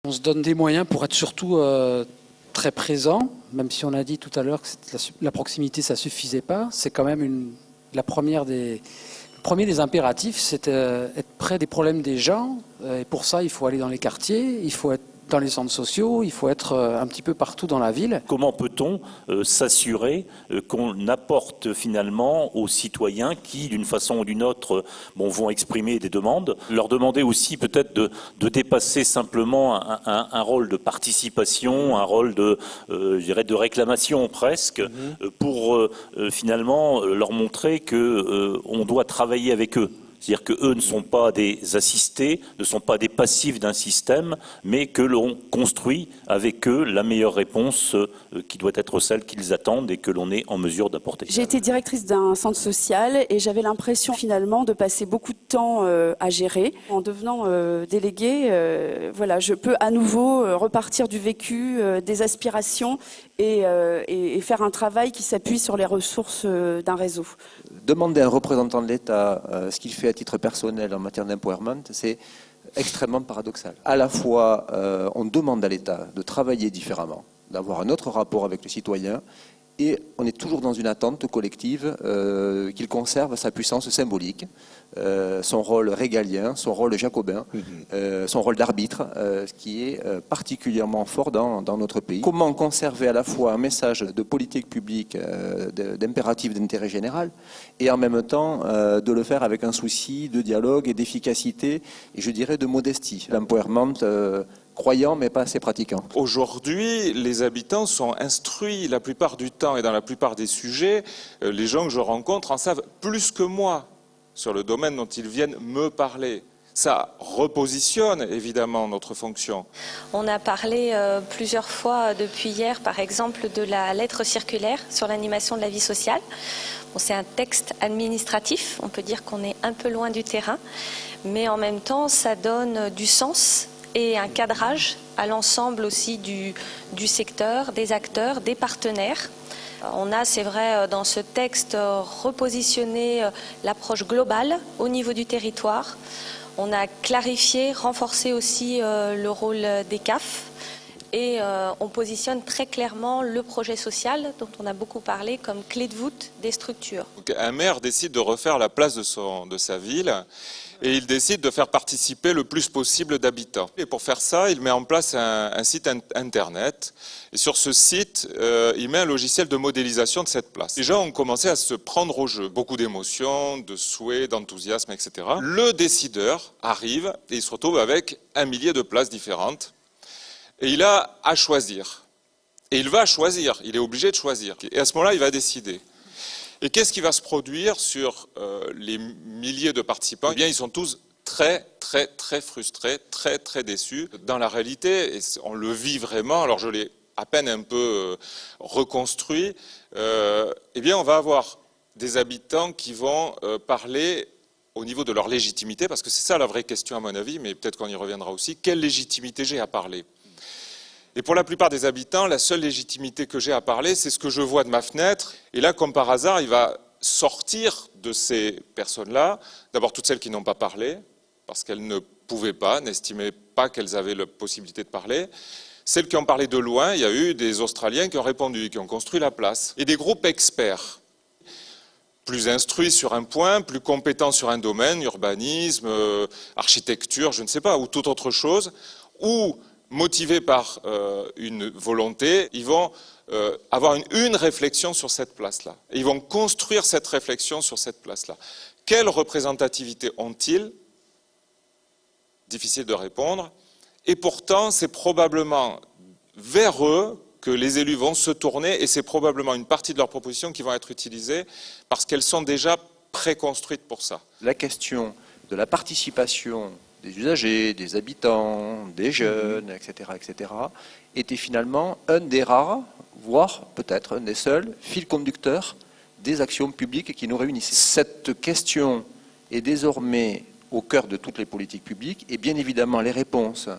On se donne des moyens pour être surtout très présent, même si on a dit tout à l'heure que la proximité, ça ne suffisait pas. C'est quand même le premier des impératifs, c'est être près des problèmes des gens. Et pour ça, il faut aller dans les quartiers, il faut être dans les centres sociaux, il faut être un petit peu partout dans la ville. Comment peut-on s'assurer qu'on apporte finalement aux citoyens qui, d'une façon ou d'une autre, vont exprimer des demandes, leur demander aussi peut-être de dépasser simplement un rôle de participation, un rôle je dirais de réclamation presque, pour finalement leur montrer qu'on doit travailler avec eux. C'est-à-dire qu'eux ne sont pas des assistés, ne sont pas des passifs d'un système, mais que l'on construit avec eux la meilleure réponse qui doit être celle qu'ils attendent et que l'on est en mesure d'apporter. J'ai été directrice d'un centre social et j'avais l'impression finalement de passer beaucoup de temps à gérer. En devenant déléguée, voilà, je peux à nouveau repartir du vécu, des aspirations et faire un travail qui s'appuie sur les ressources d'un réseau. Demander à un représentant de l'État ce qu'il fait à titre personnel en matière d'empowerment, c'est extrêmement paradoxal. À la fois, on demande à l'État de travailler différemment, d'avoir un autre rapport avec le citoyen, et on est toujours dans une attente collective qu'il conserve sa puissance symbolique, son rôle régalien, son rôle jacobin, son rôle d'arbitre, ce qui est particulièrement fort dans notre pays. Comment conserver à la fois un message de politique publique, d'impératif d'intérêt général, et en même temps de le faire avec un souci de dialogue et d'efficacité, et je dirais de modestie. L'empowerment croyants mais pas assez pratiquants. Aujourd'hui, les habitants sont instruits la plupart du temps et dans la plupart des sujets. Les gens que je rencontre en savent plus que moi sur le domaine dont ils viennent me parler. Ça repositionne évidemment notre fonction. On a parlé plusieurs fois depuis hier, par exemple, de la lettre circulaire sur l'animation de la vie sociale. Bon, c'est un texte administratif, on peut dire qu'on est un peu loin du terrain, mais en même temps, ça donne du sens et un cadrage à l'ensemble aussi du secteur, des acteurs, des partenaires. On a, c'est vrai, dans ce texte repositionné l'approche globale au niveau du territoire. On a clarifié, renforcé aussi le rôle des CAF et on positionne très clairement le projet social dont on a beaucoup parlé comme clé de voûte des structures. Donc, un maire décide de refaire la place de sa ville et il décide de faire participer le plus possible d'habitants. Et pour faire ça, il met en place un site internet. Et sur ce site, il met un logiciel de modélisation de cette place. Les gens ont commencé à se prendre au jeu. Beaucoup d'émotions, de souhaits, d'enthousiasme, etc. Le décideur arrive et il se retrouve avec 1 millier de places différentes. Et il a à choisir. Et il va choisir, il est obligé de choisir. Et à ce moment-là, il va décider. Et qu'est-ce qui va se produire sur les milliers de participants? Eh bien, ils sont tous très frustrés, très déçus. Dans la réalité, et on le vit vraiment, alors je l'ai à peine un peu reconstruit, eh bien, on va avoir des habitants qui vont parler au niveau de leur légitimité, parce que c'est ça la vraie question à mon avis, mais peut-être qu'on y reviendra aussi. Quelle légitimité j'ai à parler? Et pour la plupart des habitants, la seule légitimité que j'ai à parler, c'est ce que je vois de ma fenêtre. Et là, comme par hasard, il va sortir de ces personnes-là, d'abord toutes celles qui n'ont pas parlé, parce qu'elles ne pouvaient pas, n'estimaient pas qu'elles avaient la possibilité de parler. Celles qui ont parlé de loin, il y a eu des Australiens qui ont répondu, qui ont construit la place. Et des groupes experts, plus instruits sur un point, plus compétents sur un domaine, urbanisme, architecture, je ne sais pas, ou toute autre chose, ou motivés par une volonté, ils vont avoir une réflexion sur cette place-là. Et ils vont construire cette réflexion sur cette place-là. Quelle représentativité ont-ils? Difficile de répondre. Et pourtant, c'est probablement vers eux que les élus vont se tourner et c'est probablement une partie de leurs propositions qui vont être utilisées parce qu'elles sont déjà préconstruites pour ça. La question de la participation des usagers, des habitants, des jeunes, etc., était finalement un des rares, voire peut-être un des seuls fils conducteurs des actions publiques qui nous réunissaient. Cette question est désormais au cœur de toutes les politiques publiques et bien évidemment les réponses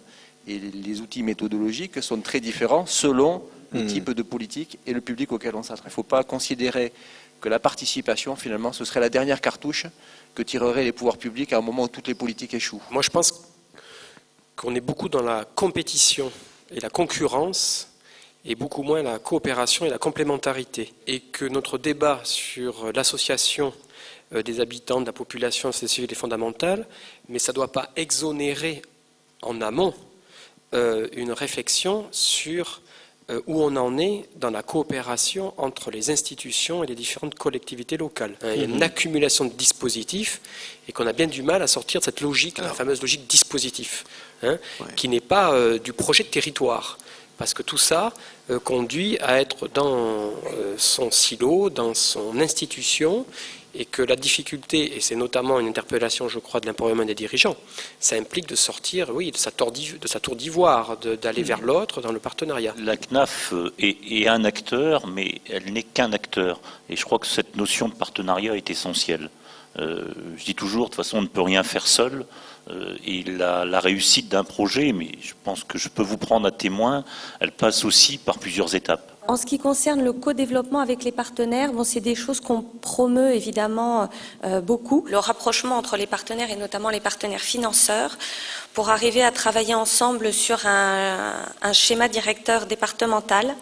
et les outils méthodologiques sont très différents selon le type de politique et le public auquel on s'adresse. Il ne faut pas considérer que la participation, finalement, ce serait la dernière cartouche que tireraient les pouvoirs publics à un moment où toutes les politiques échouent. Moi, je pense qu'on est beaucoup dans la compétition et la concurrence, et beaucoup moins la coopération et la complémentarité. Et que notre débat sur l'association des habitants, de la population, c'est civile et fondamentale, mais ça ne doit pas exonérer en amont une réflexion sur où on en est dans la coopération entre les institutions et les différentes collectivités locales. Il y a une accumulation de dispositifs et qu'on a bien du mal à sortir de cette logique, la fameuse logique dispositif, qui n'est pas du projet de territoire. Parce que tout ça conduit à être dans son silo, dans son institution, et que la difficulté, et c'est notamment une interpellation, je crois, de l'empowerment des dirigeants, ça implique de sortir, oui, de sa tour d'ivoire, d'aller vers l'autre dans le partenariat. La CNAF est un acteur, mais elle n'est qu'un acteur. Et je crois que cette notion de partenariat est essentielle. Je dis toujours, de toute façon, on ne peut rien faire seul. Et la réussite d'un projet, mais je pense que je peux vous prendre à témoin, elle passe aussi par plusieurs étapes. En ce qui concerne le co-développement avec les partenaires, c'est des choses qu'on promeut évidemment beaucoup. Le rapprochement entre les partenaires et notamment les partenaires financeurs pour arriver à travailler ensemble sur un schéma directeur départemental,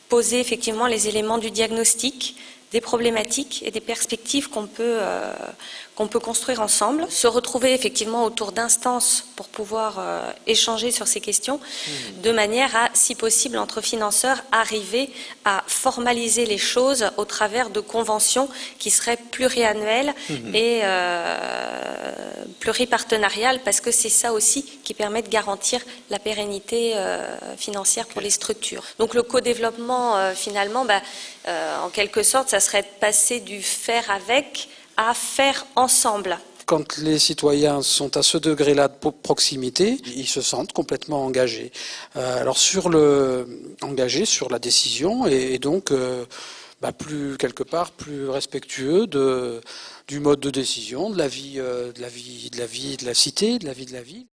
poser effectivement les éléments du diagnostic, des problématiques et des perspectives qu'on peut construire ensemble, se retrouver effectivement autour d'instances pour pouvoir échanger sur ces questions, de manière à, si possible, entre financeurs, arriver à formaliser les choses au travers de conventions qui seraient pluriannuelles et pluripartenariales, parce que c'est ça aussi qui permet de garantir la pérennité financière pour les structures. Donc le co-développement, finalement, en quelque sorte, ça serait de passer du faire avec à faire ensemble. Quand les citoyens sont à ce degré-là de proximité, ils se sentent complètement engagés. Engagés sur la décision et donc quelque part plus respectueux du mode de décision, de la vie de la cité, de la vie de la ville.